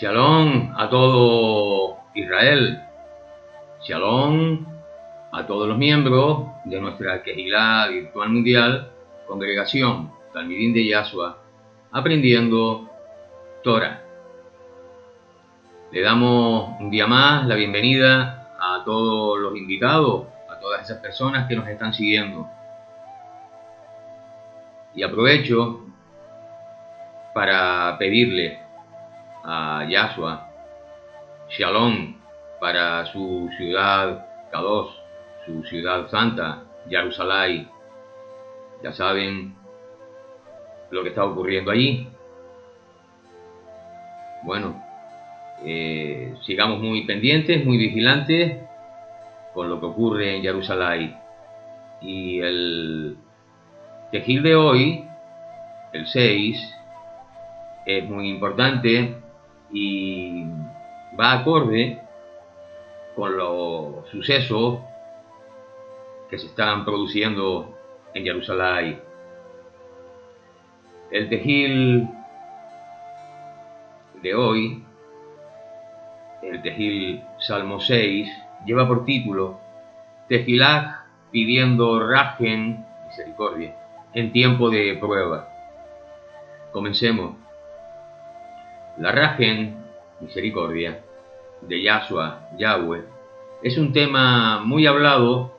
Shalom a todo Israel, Shalom a todos los miembros de nuestra Kehilá Virtual Mundial, Congregación Talmidim de Yahshua, aprendiendo Torah. Le damos un día más la bienvenida a todos los invitados, a todas esas personas que nos están siguiendo. Y aprovecho para pedirle a Yahshua Shalom para su ciudad Kadosh, su ciudad santa, Jerusalén. Ya saben lo que está ocurriendo allí. Bueno, sigamos muy pendientes, muy vigilantes con lo que ocurre en Jerusalén. Y el Tejil de hoy, el 6, es muy importante y va acorde con los sucesos que se están produciendo en Jerusalén. El Tejil de hoy, el Tejil Salmo 6, lleva por título Tefilá pidiendo Rajen, misericordia, en tiempo de prueba. Comencemos. La Rajen, misericordia, de Yahshua, Yahweh, es un tema muy hablado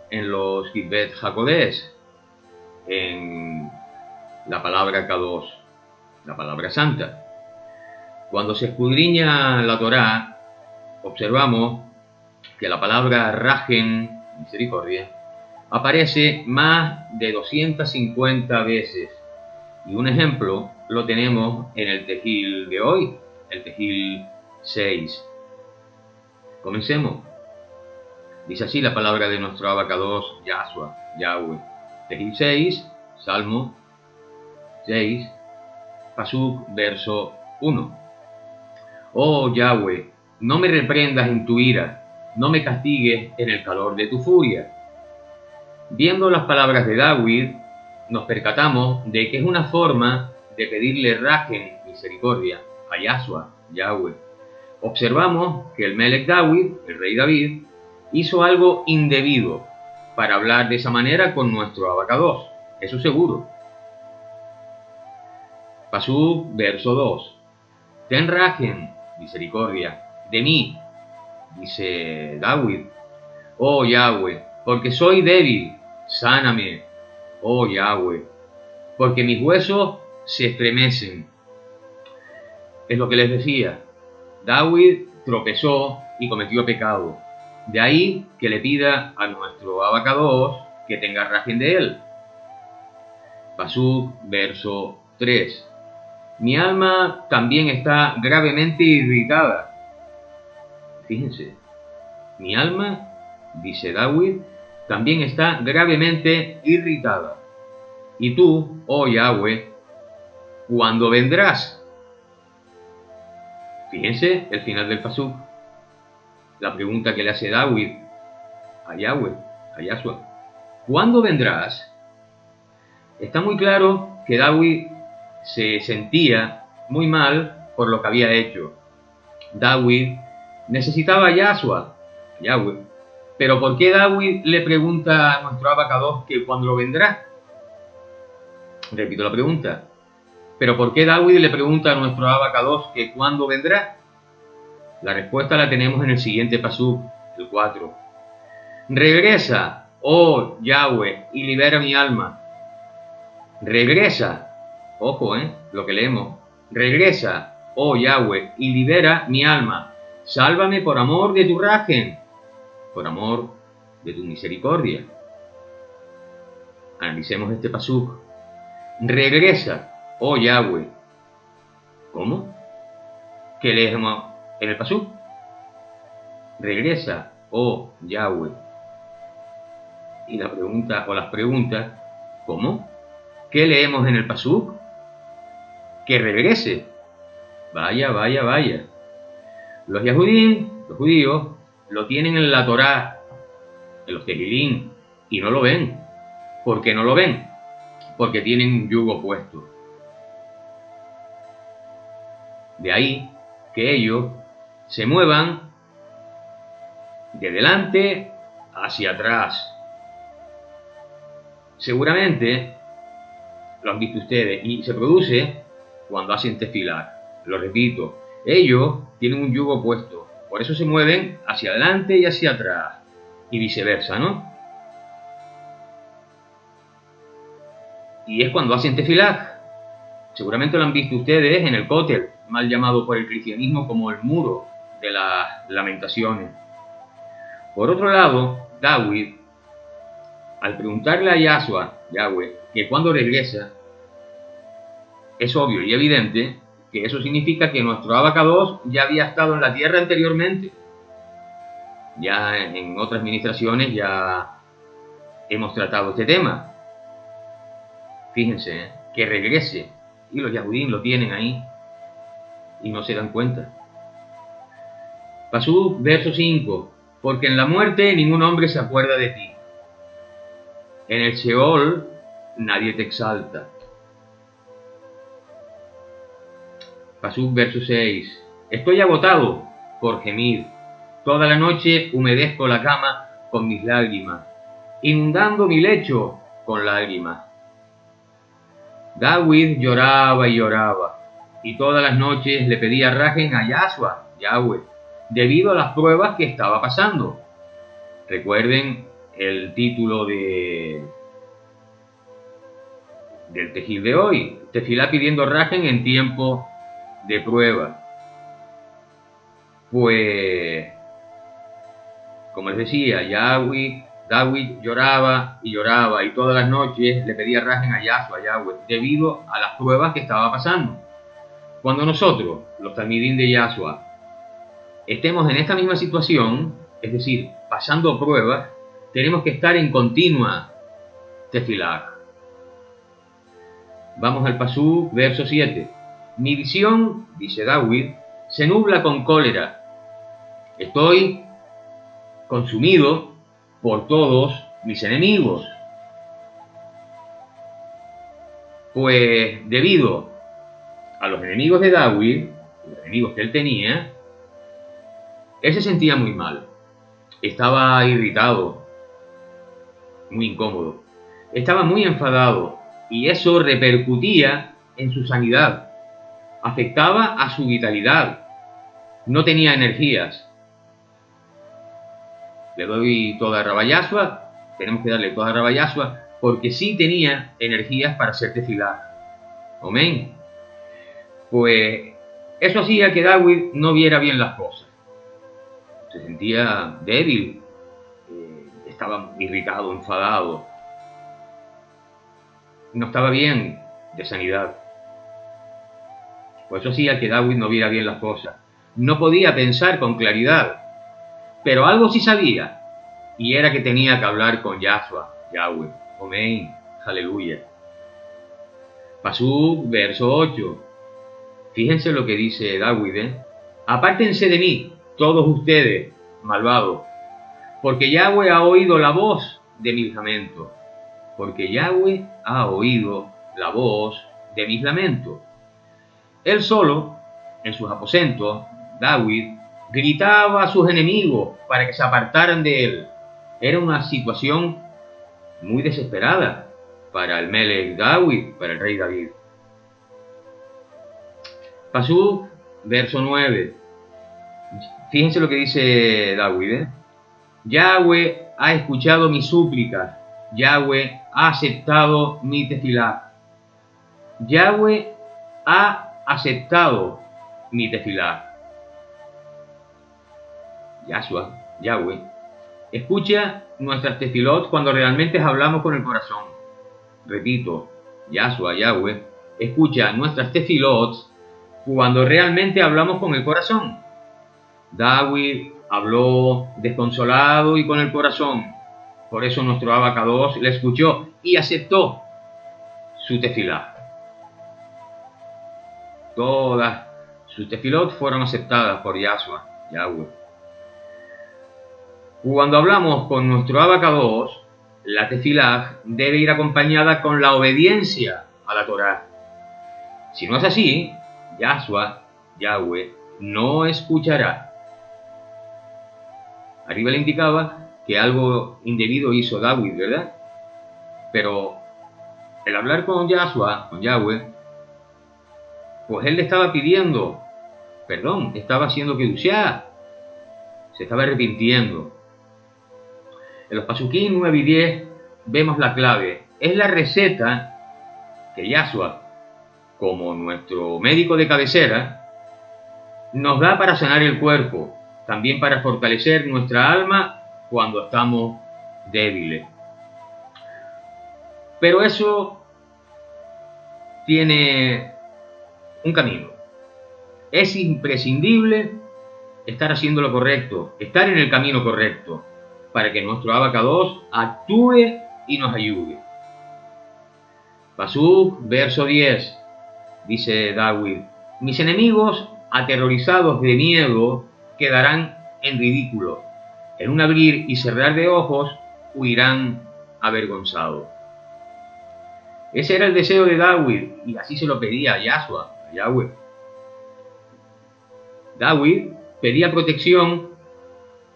en los Kitbet Hakodesh, en la palabra Kadosh, la palabra santa. Cuando se escudriña la Torá, observamos que la palabra Rajen, misericordia, aparece más de 250 veces. Y un ejemplo lo tenemos en el Tejil de hoy, el Tejil 6. Comencemos. Dice así la palabra de nuestro abacados, Yahshua, Yahweh. Tejil 6, Salmo 6, Pasuk, verso 1. Oh Yahweh, no me reprendas en tu ira, no me castigues en el calor de tu furia. Viendo las palabras de David, nos percatamos de que es una forma de pedirle Rajen, misericordia, a Yahshua, Yahweh. Observamos que el Melech David, el rey David, hizo algo indebido para hablar de esa manera con nuestro abacados, eso seguro. Pasuk, verso 2. Ten Rajen, misericordia, de mí, dice David. Oh Yahweh, porque soy débil, sáname, oh Yahweh, porque mis huesos se estremecen. Es lo que les decía. David tropezó y cometió pecado. De ahí que le pida a nuestro abacados que tenga rajen de él. Pasuk, verso 3. Mi alma también está gravemente irritada. Fíjense, mi alma, dice David, también está gravemente irritada. Y tú, oh Yahweh, ¿cuándo vendrás? Fíjense el final del pasuk. La pregunta que le hace David a Yahweh, a Yahshua. ¿Cuándo vendrás? Está muy claro que David se sentía muy mal por lo que había hecho. David necesitaba a Yahshua, Yahweh. Pero ¿por qué David le pregunta a nuestro abacados que cuándo vendrá? Repito la pregunta. ¿Pero por qué David le pregunta a nuestro abacados que cuándo vendrá? La respuesta la tenemos en el siguiente pasuk, el 4. Regresa, oh Yahweh, y libera mi alma. Regresa, ojo, lo que leemos. Regresa, oh Yahweh, y libera mi alma. Sálvame por amor de tu rajen, por amor de tu misericordia. Analicemos este pasuk. Regresa, oh Yahweh. ¿Cómo? ¿Qué leemos en el pasuk? Regresa, oh Yahweh. Y la pregunta o las preguntas, ¿cómo? ¿Qué leemos en el pasuk? Que regrese. Vaya, vaya, vaya. Los Yahudim, los judíos, lo tienen en la Torá, en los Tehilim, y no lo ven. ¿Por qué no lo ven? Porque tienen un yugo puesto. De ahí que ellos se muevan de delante hacia atrás. Seguramente lo han visto ustedes y se produce cuando hacen tefilá. Lo repito, ellos tienen un yugo puesto, por eso se mueven hacia adelante y hacia atrás y viceversa, ¿no? Y es cuando hacen tefilá. Seguramente lo han visto ustedes en el cótel, mal llamado por el cristianismo como el muro de las lamentaciones. Por otro lado, David, al preguntarle a Yahweh, que cuando regresa, es obvio y evidente que eso significa que nuestro Abacados ya había estado en la tierra anteriormente. Ya en otras ministraciones ya hemos tratado este tema. Fíjense, que regrese. Y los Yahudim lo tienen ahí y no se dan cuenta. Pasuk, verso 5. Porque en la muerte ningún hombre se acuerda de ti. En el Sheol nadie te exalta. Pasuk, verso 6. Estoy agotado por gemir. Toda la noche humedezco la cama con mis lágrimas, inundando mi lecho con lágrimas. David lloraba y lloraba, y todas las noches le pedía rajen a Yahweh, debido a las pruebas que estaba pasando. Recuerden el título del Tejil de hoy, Tefilá pidiendo rajen en tiempo de prueba. Pues, como les decía, David lloraba y lloraba y todas las noches le pedía rajen a Yahweh, debido a las pruebas que estaba pasando. Cuando nosotros, los talmidim de Yahshua, estemos en esta misma situación, es decir, pasando pruebas, tenemos que estar en continua tefilá. Vamos al pasuk, verso 7. Mi visión, dice David, se nubla con cólera. Estoy consumido por todos mis enemigos. Pues debido a los enemigos de David, los enemigos que él tenía, él se sentía muy mal. Estaba irritado, muy incómodo. Estaba muy enfadado y eso repercutía en su sanidad. Afectaba a su vitalidad. No tenía energías. Le doy toda Rabba Yahshua, tenemos que darle toda Rabba Yahshua, porque sí tenía energías para hacer tefilá. Amén. Pues eso hacía que David no viera bien las cosas. Se sentía débil, estaba irritado, enfadado. No estaba bien de sanidad. Pues eso hacía que David no viera bien las cosas. No podía pensar con claridad. Pero algo sí sabía, y era que tenía que hablar con Yahweh. Amén. Aleluya. Pasuk, verso 8. Fíjense lo que dice David, Apártense de mí, todos ustedes, malvados, porque Yahweh ha oído la voz de mis lamentos. Porque Yahweh ha oído la voz de mis lamentos. Él solo, en sus aposentos, David, gritaba a sus enemigos para que se apartaran de él. Era una situación muy desesperada para el Melech David, para el rey David. Pasuk, verso 9. Fíjense lo que dice David, Yahweh ha escuchado mis súplicas. Yahweh ha aceptado mi tefilá. Yahweh ha aceptado mi tefilá. Yahweh, escucha nuestras tefilot cuando realmente hablamos con el corazón. Repito, Yahweh, escucha nuestras tefilot cuando realmente hablamos con el corazón. David habló desconsolado y con el corazón. Por eso nuestro Abacados le escuchó y aceptó su tefilá. Todas sus tefilot fueron aceptadas por Yahweh. Cuando hablamos con nuestro Abacados, la tefilá debe ir acompañada con la obediencia a la Torá. Si no es así, Yahweh no escuchará. Arriba le indicaba que algo indebido hizo David, ¿verdad? Pero el hablar con Yahshua, con Yahweh, pues él le estaba pidiendo perdón, estaba haciendo kedushá, se estaba arrepintiendo. En los Pasukim 9 y 10 vemos la clave. Es la receta que Yahshua, como nuestro médico de cabecera, nos da para sanar el cuerpo, también para fortalecer nuestra alma cuando estamos débiles. Pero eso tiene un camino. Es imprescindible estar haciendo lo correcto, estar en el camino correcto, para que nuestro Abacados actúe y nos ayude. Pasuk, verso 10, dice David: mis enemigos, aterrorizados de miedo, quedarán en ridículo. En un abrir y cerrar de ojos, huirán avergonzados. Ese era el deseo de David, y así se lo pedía a Yahshua, a Yahweh. David pedía protección,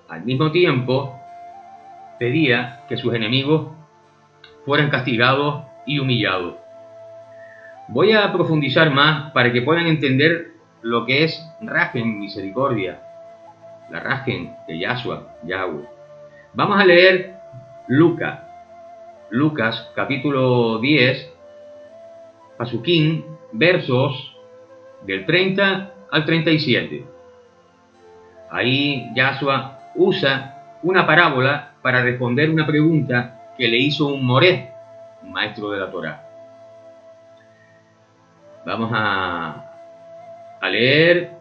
al mismo tiempo pedía que sus enemigos fueran castigados y humillados. Voy a profundizar más para que puedan entender lo que es Rajen, misericordia, la Rajen de Yahshua, Yahweh. Vamos a leer Lucas capítulo 10, Pasukim, versos del 30 al 37. Ahí Yahshua usa una parábola para responder una pregunta que le hizo un moré, un maestro de la Torá. Vamos a leer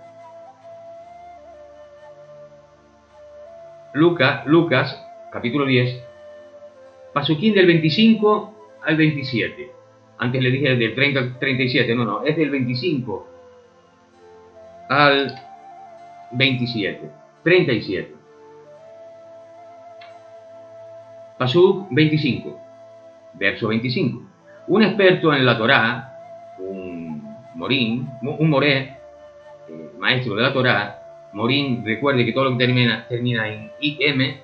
Lucas capítulo 10, Pasukim del 25 al 27. Antes le dije del 30 al 37, no, es del 25 al 27, 37. Pasuk 25, verso 25. Un experto en la Torá, un moré, maestro de la Torá, morín, recuerde que todo lo que termina en im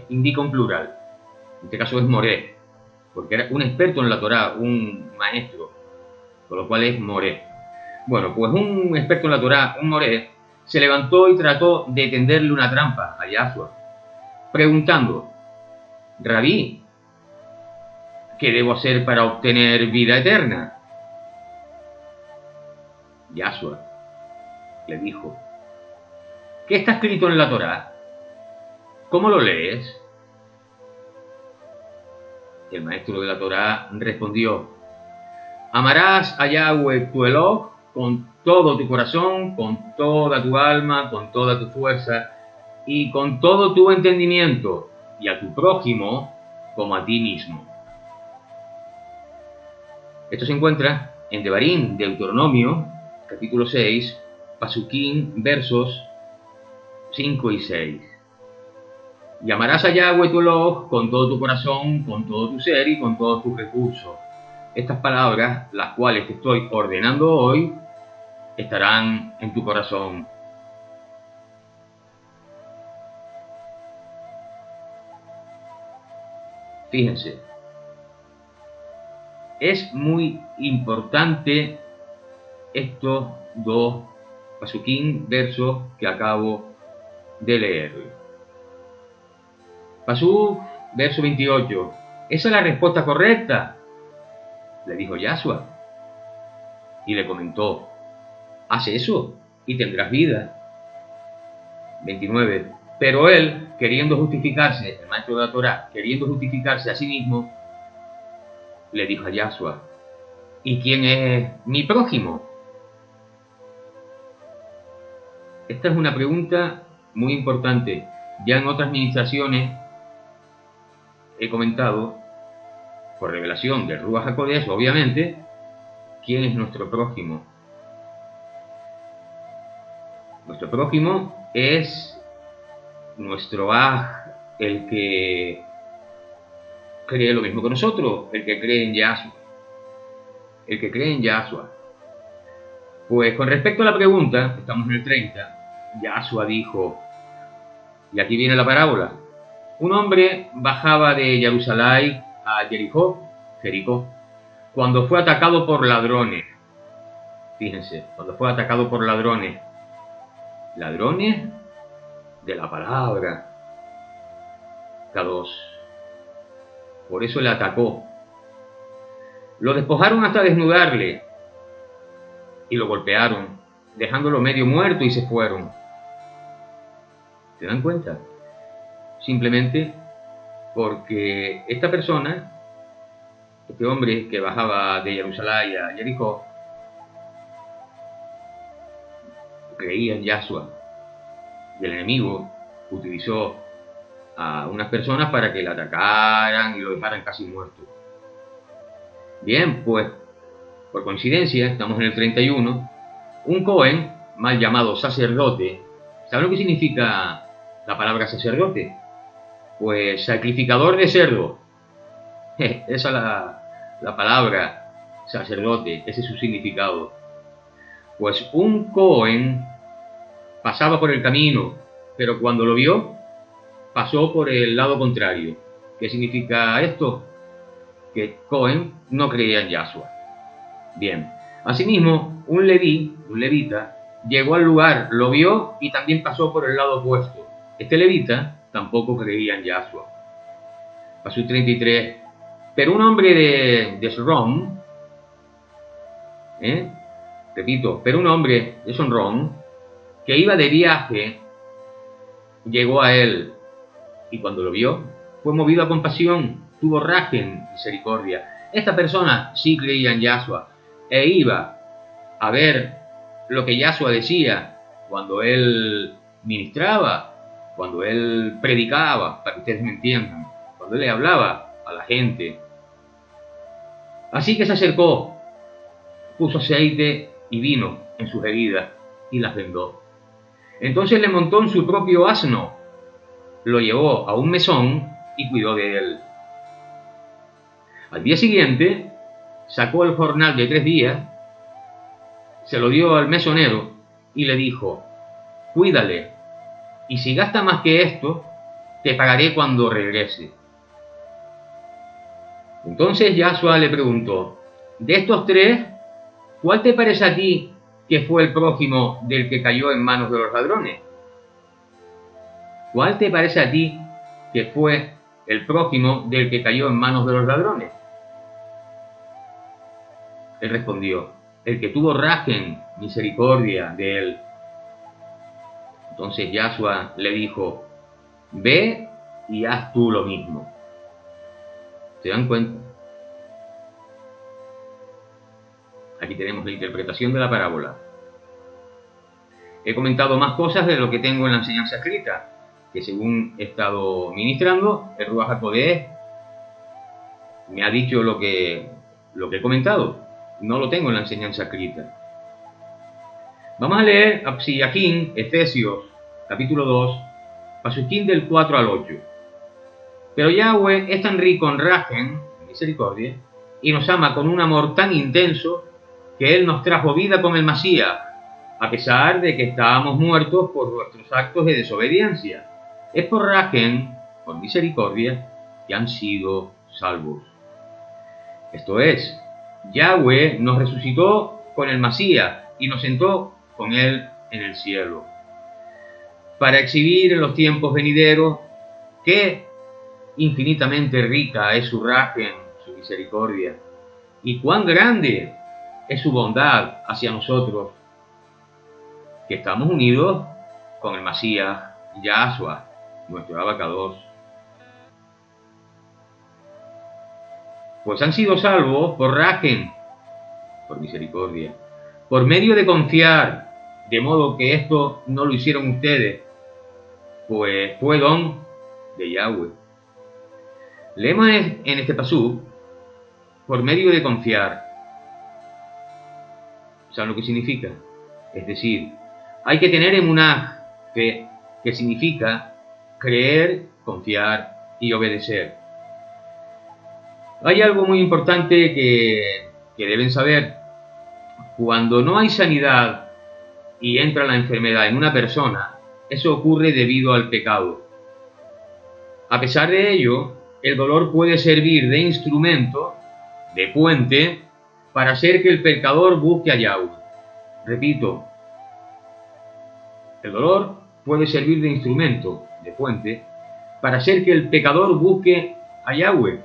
indica un plural. En este caso es moré, porque era un experto en la Torá, un maestro, con lo cual es moré. Bueno, pues un experto en la Torá, un moré, se levantó y trató de tenderle una trampa a Yahshua, preguntando: Rabí, ¿qué debo hacer para obtener vida eterna? Yahshua le dijo: ¿qué está escrito en la Torá? ¿Cómo lo lees? El maestro de la Torá respondió: amarás a Yahweh tu Elohim con todo tu corazón, con toda tu alma, con toda tu fuerza y con todo tu entendimiento, y a tu prójimo como a ti mismo. Esto se encuentra en Devarim, Deuteronomio, capítulo 6, Pasukim, versos 5 y 6. Y amarás a Yahweh tu Elohim con todo tu corazón, con todo tu ser y con todos tus recursos. Estas palabras, las cuales te estoy ordenando hoy, estarán en tu corazón. Fíjense, es muy importante estos dos Pasukim, versos que acabo de leer. Pasuk, verso 28. Esa es la respuesta correcta, le dijo Yahshua. Y le comentó: haz eso y tendrás vida. 29. Pero él, queriendo justificarse, el maestro de la Torá, queriendo justificarse a sí mismo, le dijo a Yahshua: ¿y quién es mi prójimo? Esta es una pregunta muy importante. Ya en otras ministraciones he comentado, por revelación del Ruach HaKodesh, obviamente, quién es nuestro prójimo. Nuestro prójimo es nuestro el que cree lo mismo que nosotros, el que cree en Yahshua. El que cree en Yahshua. Pues con respecto a la pregunta, estamos en el 30, Yahshua dijo, y aquí viene la parábola: un hombre bajaba de Jerusalén a Jericó, cuando fue atacado por ladrones. Fíjense, cuando fue atacado por ladrones de la palabra, K2. Por eso le atacó. Lo despojaron hasta desnudarle y lo golpearon, dejándolo medio muerto, y se fueron. ¿Se dan cuenta? Simplemente porque esta persona, este hombre que bajaba de Jerusalén a Jericó, creía en Yahshua, y el enemigo utilizó a unas personas para que le atacaran y lo dejaran casi muerto. Bien, pues, por coincidencia, estamos en el 31, un Cohen, mal llamado sacerdote. ¿Saben lo que significa la palabra sacerdote? Pues sacrificador de cerdo. Esa es la palabra sacerdote, ese es su significado. Pues un Cohen pasaba por el camino, pero cuando lo vio, pasó por el lado contrario. ¿Qué significa esto? Que Cohen no creía en Yahshua. Bien, asimismo, un levita, llegó al lugar, lo vio y también pasó por el lado opuesto. Este levita tampoco creía en Yahshua. Pasó 33. Pero un hombre de Shomrón, repito, pero un hombre de Shomrón, que iba de viaje, llegó a él, y cuando lo vio, fue movido a compasión, tuvo rajen, misericordia. Esta persona sí creía en Yahshua, e iba a ver lo que Yahshua decía cuando él ministraba, cuando él predicaba, para que ustedes me entiendan, cuando él le hablaba a la gente. Así que se acercó, puso aceite y vino en sus heridas y las vendó. Entonces le montó en su propio asno, lo llevó a un mesón y cuidó de él. Al día siguiente, sacó el jornal de 3 días, se lo dio al mesonero y le dijo: cuídale, y si gasta más que esto, te pagaré cuando regrese. Entonces Yahshua le preguntó: de estos 3, ¿cuál te parece a ti que fue el prójimo del que cayó en manos de los ladrones? ¿Cuál te parece a ti que fue el prójimo del que cayó en manos de los ladrones? Él respondió: el que tuvo rajen, misericordia de él. Entonces Yahshua le dijo: ve y haz tú lo mismo. ¿Se dan cuenta? Aquí tenemos la interpretación de la parábola. He comentado más cosas de lo que tengo en la enseñanza escrita, que según he estado ministrando, el Ruach HaKodesh me ha dicho lo que he comentado. No lo tengo en la enseñanza escrita. Vamos a leer Apsiyajín, Efesios, capítulo 2, Pasuquín del 4 al 8. Pero Yahweh es tan rico en rajen, en misericordia, y nos ama con un amor tan intenso, que Él nos trajo vida con el Masías, a pesar de que estábamos muertos por nuestros actos de desobediencia. Es por rajen, por misericordia, que han sido salvos. Esto es, Yahweh nos resucitó con el Masías y nos sentó con Él en el cielo, para exhibir en los tiempos venideros qué infinitamente rica es su rajen, su misericordia, y cuán grande es su bondad hacia nosotros, que estamos unidos con el Masías, Yahshua, nuestro Abacados. Pues han sido salvos por rajen, por misericordia, por medio de confiar, de modo que esto no lo hicieron ustedes, pues fue don de Yahweh. Leemos en este pasú, por medio de confiar. ¿Saben lo que significa? Es decir, hay que tener emuná, fe, que significa creer, confiar y obedecer. Hay algo muy importante que deben saber. Cuando no hay sanidad y entra la enfermedad en una persona, Eso ocurre debido al pecado. A pesar de ello, el dolor puede servir de instrumento, de puente, para hacer que el pecador busque a Yahweh. Repito, el dolor puede servir de instrumento, de puente, para hacer que el pecador busque a Yahweh.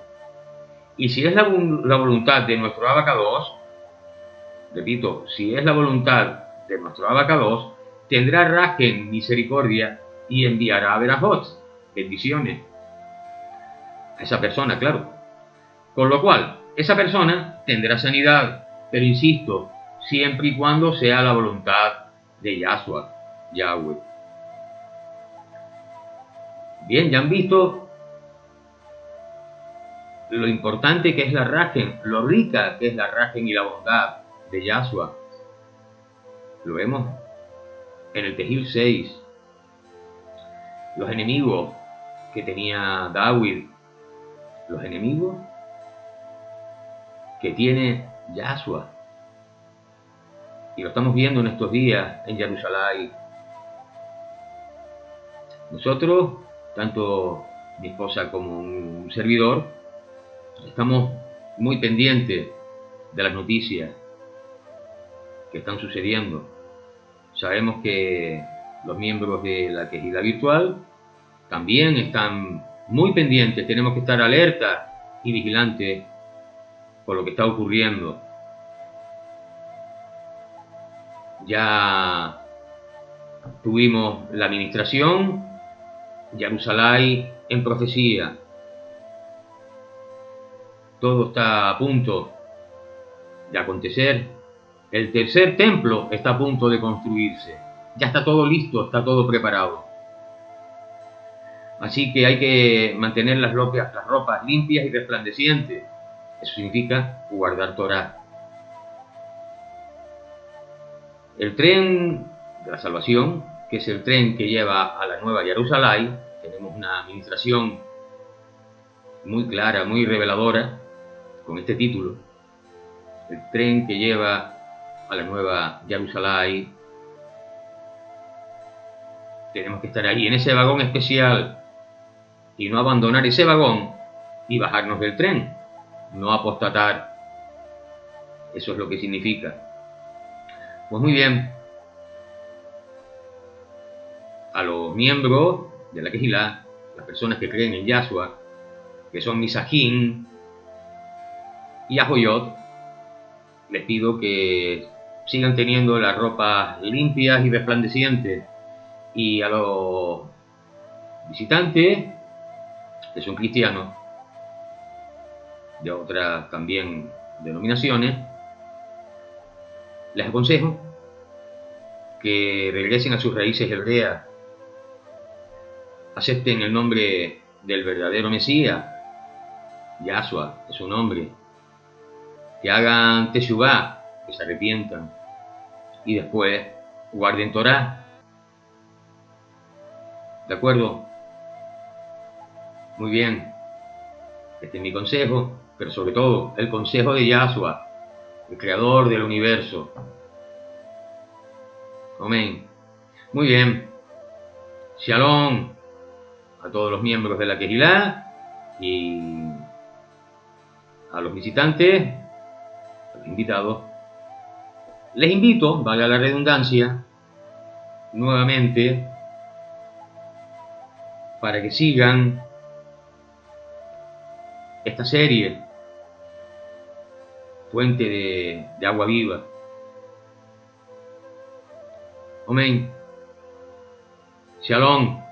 Y si es la voluntad de nuestro Abacados, repito, si es la voluntad de nuestro Abacados, tendrá Rajen misericordia y enviará a Berajot, bendiciones, a esa persona, claro. Con lo cual, esa persona tendrá sanidad, pero insisto, siempre y cuando sea la voluntad de Yahshua, Yahweh. Bien, ya han visto lo importante que es la Rajen, lo rica que es la Rajen y la bondad de Yahshua. Lo vemos en el Tejil 6. Los enemigos que tenía David, los enemigos que tiene Yahshua. Y lo estamos viendo en estos días en Jerusalén. Nosotros, tanto mi esposa como un servidor, estamos muy pendientes de las noticias que están sucediendo. Sabemos que los miembros de la Quejida Virtual también están muy pendientes. Tenemos que estar alerta y vigilantes por lo que está ocurriendo. Ya tuvimos la administración Jerusalén en profecía. Todo está a punto de acontecer. El tercer templo está a punto de construirse. Ya está todo listo, está todo preparado. Así que hay que mantener las ropas limpias y resplandecientes. Eso significa guardar Torah. El tren de la salvación, que es el tren que lleva a la Nueva Jerusalén, tenemos una administración muy clara, muy reveladora, con este título. El tren que lleva a la Nueva Jerusalén. Tenemos que estar ahí en ese vagón especial y no abandonar ese vagón y bajarnos del tren, no apostatar. Eso es lo que significa. Pues muy bien, a los miembros de la Kehilá, las personas que creen en Yahshua, que son Misajín y Ajoyot, les pido que sigan teniendo las ropas limpias y resplandecientes. Y a los visitantes que son cristianos de otras también denominaciones, les aconsejo que regresen a sus raíces hebreas, acepten el nombre del verdadero Mesías, Yahshua es su nombre, que hagan Teshuvá, que se arrepientan, y después guarden Torah. ¿De acuerdo? Muy bien. Este es mi consejo, pero sobre todo el consejo de Yahshua, el creador del universo. Amén. Muy bien. Shalom a todos los miembros de la Kehilá y a los visitantes, a los invitados. Les invito, valga la redundancia, nuevamente, para que sigan esta serie, Fuente de Agua Viva. Amén. Shalom.